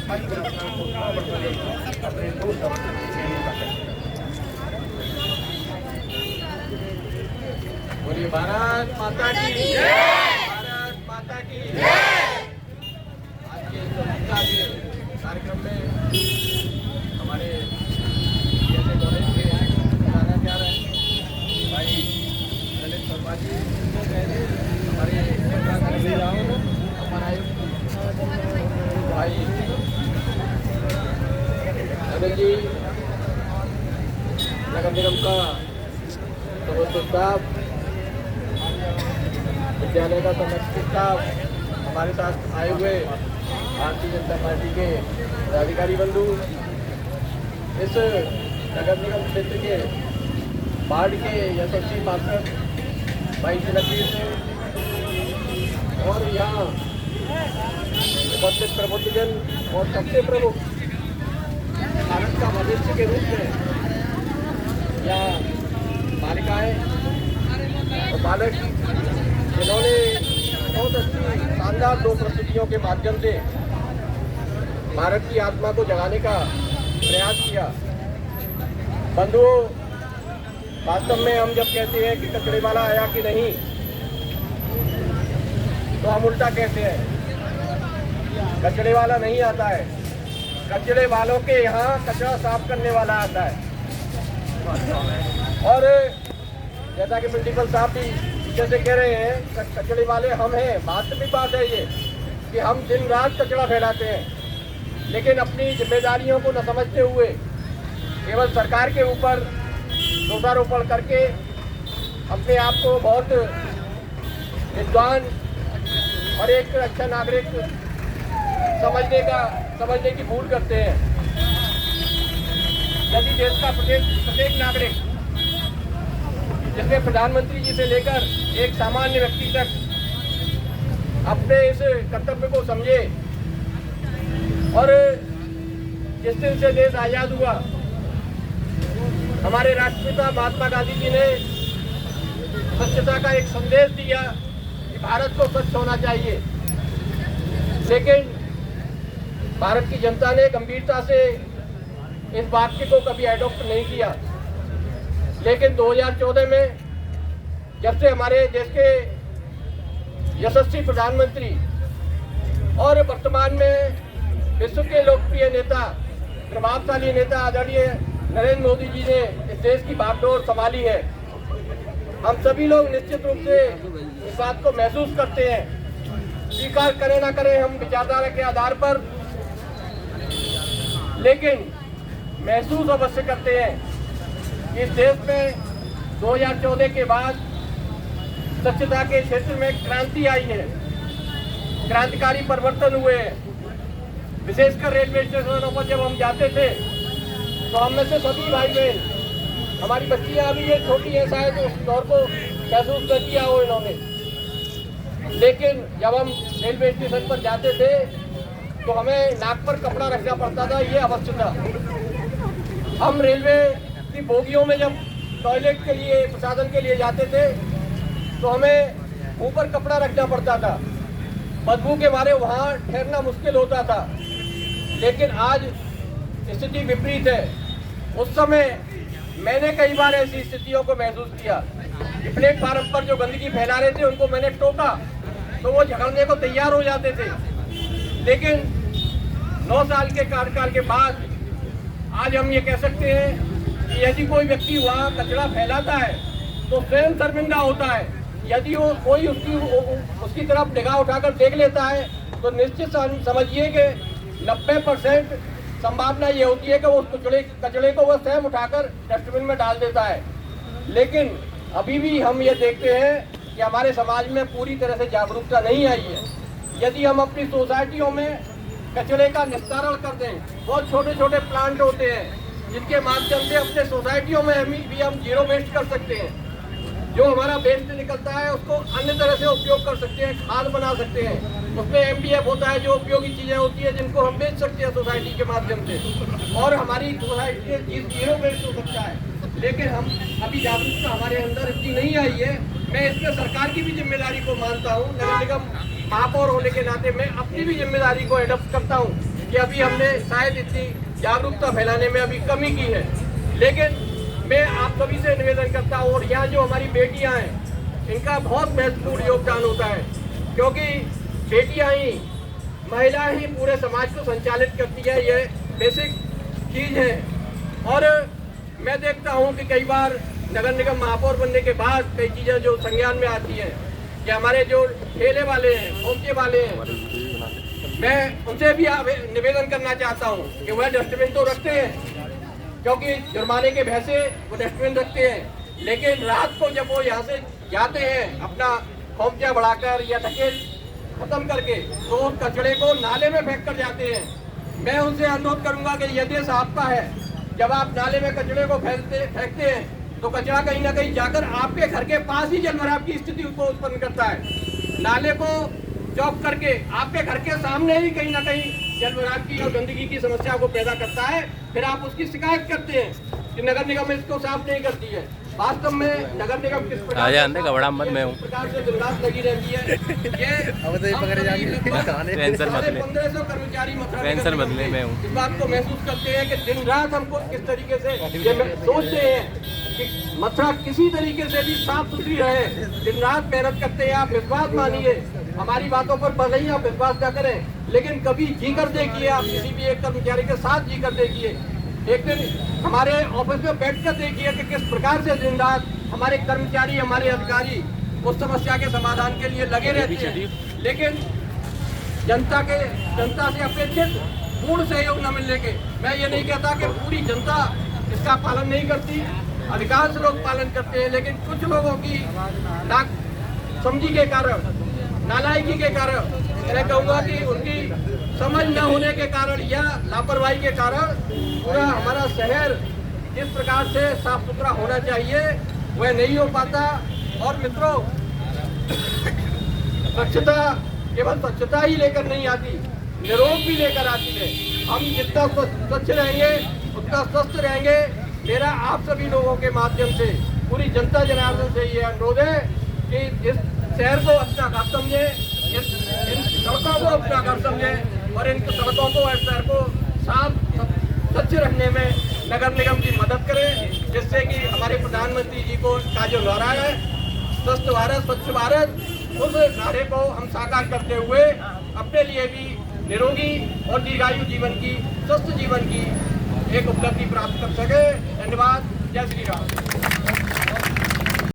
बोलिए भारत माता की जय, भारत माता की जय। आज के स्वतंत्रता के कार्यक्रम में हमारे कॉलेज के प्राचार्य भाई ललित शर्मा जी, हमारे भाई अनिल जी, नगर निगम का प्रबंधक स्टाफ, विद्यालय का संरक्षक स्टाफ, हमारे साथ आए हुए भारतीय जनता पार्टी के पदाधिकारी बंधु, इस नगर निगम क्षेत्र के वार्ड के यशस्वी पार्षद भाई तिलकवीर सिंह और यहाँ उपस्थित प्रबुद्धजन और सबसे प्रमुख भारत का भविष्य के रूप में या बालिकाएं और बालक, जिन्होंने बहुत अच्छी शानदार दो प्रस्तुतियों के माध्यम से भारत की आत्मा को जगाने का प्रयास किया। बंधुओं, वास्तव में हम जब कहते हैं कि कचरे वाला आया कि नहीं, तो हम उल्टा कहते हैं, कचरे वाला नहीं आता है, कचरे वालों के यहाँ कचरा साफ करने वाला आता है। और जैसा कि प्रिंसिपल साहब भी जैसे कह रहे हैं, कचरे वाले हम हैं। वास्तविक बात है ये कि हम दिन रात कचरा फैलाते हैं, लेकिन अपनी जिम्मेदारियों को न समझते हुए केवल सरकार के ऊपर दोषारोपण करके अपने आप को बहुत विद्वान और एक अच्छा नागरिक समझने की भूल करते हैं। यदि देश का प्रत्येक नागरिक, जिसमें प्रधानमंत्री जी से लेकर एक सामान्य व्यक्ति तक अपने इस कर्तव्य को समझे और जिस दिन से देश आजाद हुआ, हमारे राष्ट्रपिता महात्मा गांधी जी ने स्वच्छता का एक संदेश दिया कि भारत को स्वच्छ होना चाहिए, लेकिन भारत की जनता ने गंभीरता से इस वाक्य को कभी एडॉप्ट नहीं किया। लेकिन 2014 में जब से हमारे देश के यशस्वी प्रधानमंत्री और वर्तमान में विश्व के लोकप्रिय नेता, प्रभावशाली नेता आदरणीय नरेंद्र मोदी जी ने इस देश की बागडोर संभाली है, हम सभी लोग निश्चित रूप से इस बात को महसूस करते हैं। स्वीकार करें ना करें हम विचारधारा के आधार पर, लेकिन महसूस अवश्य करते हैं कि इस देश में 2014 के बाद स्वच्छता के क्षेत्र में क्रांति आई है, क्रांतिकारी परिवर्तन हुए हैं। विशेषकर रेलवे स्टेशनों पर जब हम जाते थे तो हम में से सभी भाई बहन, हमारी बच्चियां अभी ये छोटी हैं, शायद उस दौर को महसूस कर किया हो इन्होंने, लेकिन जब हम रेलवे स्टेशन पर जाते थे तो हमें नाक पर कपड़ा रखना पड़ता था, ये अवश्य था। हम रेलवे की बोगियों में जब टॉयलेट के लिए, प्रसाधन के लिए जाते थे तो हमें मुंह पर कपड़ा रखना पड़ता था, बदबू के मारे वहाँ ठहरना मुश्किल होता था। लेकिन आज स्थिति विपरीत है। उस समय मैंने कई बार ऐसी स्थितियों को महसूस किया कि प्लेटफार्म पर जो गंदगी फैला रहे थे उनको मैंने टोका तो वो झगड़ने को तैयार हो जाते थे। लेकिन 9 साल के कार्यकाल के बाद आज हम ये कह सकते हैं कि यदि कोई व्यक्ति वहाँ कचरा फैलाता है तो स्वयं शर्मिंदा होता है। यदि वो कोई उसकी तरफ निगाह उठाकर देख लेता है तो निश्चित समझिए कि 90% संभावना ये होती है कि वो उस कचरे को वो स्वयं उठाकर डस्टबिन में डाल देता है। लेकिन अभी भी हम ये देखते हैं कि हमारे समाज में पूरी तरह से जागरूकता नहीं आई है। यदि हम अपनी सोसाइटियों में कचरे का निस्तारण कर दें, बहुत छोटे छोटे प्लांट होते हैं जिनके माध्यम से अपने सोसाइटियों में भी हम जीरो वेस्ट कर सकते हैं। जो हमारा वेस्ट निकलता है उसको अन्य तरह से उपयोग कर सकते हैं, खाद बना सकते हैं। उसमें MDF होता है, जो उपयोगी चीज़ें होती है जिनको हम बेच सकते हैं सोसाइटी के माध्यम से, और हमारी सोसाइटी जीरो वेस्ट हो सकता है। लेकिन हम अभी जागरूकता हमारे अंदर इतनी नहीं आई है। मैं इसमें सरकार की भी जिम्मेदारी को मानता हूँ। नगर निगम महापौर होने के नाते मैं अपनी भी जिम्मेदारी को एडॉप्ट करता हूँ कि अभी हमने शायद इतनी जागरूकता फैलाने में अभी कमी की है। लेकिन मैं आप सभी से निवेदन करता हूँ, और यहाँ जो हमारी बेटियाँ हैं इनका बहुत महत्वपूर्ण योगदान होता है, क्योंकि बेटियाँ ही, महिलाएं ही पूरे समाज को संचालित करती है। ये बेसिक चीज़ है। और मैं देखता हूँ कि कई बार नगर निगम महापौर बनने के बाद कई चीज़ें जो संज्ञान में आती हैं कि हमारे जो ठेले वाले हैं, ठोके वाले हैं, मैं उनसे भी निवेदन करना चाहता हूँ कि वह डस्टबिन तो रखते हैं, क्योंकि जुर्माने के भय से वो डस्टबिन रखते हैं, लेकिन रात को जब वो यहाँ से जाते हैं अपना खोमचा बढ़ाकर या ढकेल खत्म करके, तो उस कचड़े को नाले में फेंक कर जाते हैं। मैं उनसे अनुरोध करूंगा कि यह देश आपका है, जब आप नाले में कचड़े को फेंकते हैं तो कचरा कहीं ना कहीं जाकर आपके घर के पास ही जलभराव की स्थिति को उत्पन्न करता है। नाले को चौक करके आपके घर के सामने ही कहीं ना कहीं जलभराव की और गंदगी की समस्या को पैदा करता है। फिर आप उसकी शिकायत करते हैं कि नगर निगम इसको साफ नहीं करती है। वास्तव में नगर निगम किस प्रकार से जुर्माना लगी रहती है, ये 1500 कर्मचारी बदले में इस बात को महसूस करते हैं कि दिन रात हमको किस तरीके से ये सोचते हैं कि मथुरा किसी तरीके से भी साफ सुथरी रहे। दिन रात मेहनत करते हैं। आप विश्वास मानिए, हमारी बातों पर भले ही आप विश्वास न करें, लेकिन कभी जी कर देखिए, आप किसी भी एक कर्मचारी के साथ जी कर देखिए। एक दिन हमारे ऑफिस में बैठ कर देखिए कि किस प्रकार से दिन रात हमारे कर्मचारी, हमारे अधिकारी उस समस्या के समाधान के लिए लगे रहते हैं। लेकिन जनता से अपेक्षित पूर्ण सहयोग न मिलने के, मैं ये नहीं कहता कि पूरी जनता इसका पालन नहीं करती, अधिकांश लोग पालन करते हैं, लेकिन कुछ लोगों की नासमझी के कारण, नालायकी के कारण, मैं कहूँगा कि उनकी समझ न होने के कारण या लापरवाही के कारण पूरा हमारा शहर जिस प्रकार से साफ सुथरा होना चाहिए वह नहीं हो पाता। और मित्रों, स्वच्छता केवल स्वच्छता ही लेकर नहीं आती, निरोग भी लेकर आती है। हम जितना स्वच्छ रहेंगे उतना स्वस्थ रहेंगे। मेरा आप सभी लोगों के माध्यम से पूरी जनता जनार्दन से ये अनुरोध है कि इस शहर को अपना घर समझे, इन सड़कों को अपना घर समझे, और इन सड़कों को और शहर को साफ स्वच्छ रखने में नगर निगम की मदद करें, जिससे कि हमारे प्रधानमंत्री जी को का जो नारा है स्वस्थ भारत स्वच्छ भारत, उस नारे को हम साकार करते हुए अपने लिए भी निरोगी और दीर्घायु जीवन की, स्वस्थ जीवन की एक उपलब्धि प्राप्त कर सके। धन्यवाद। जय श्री राम।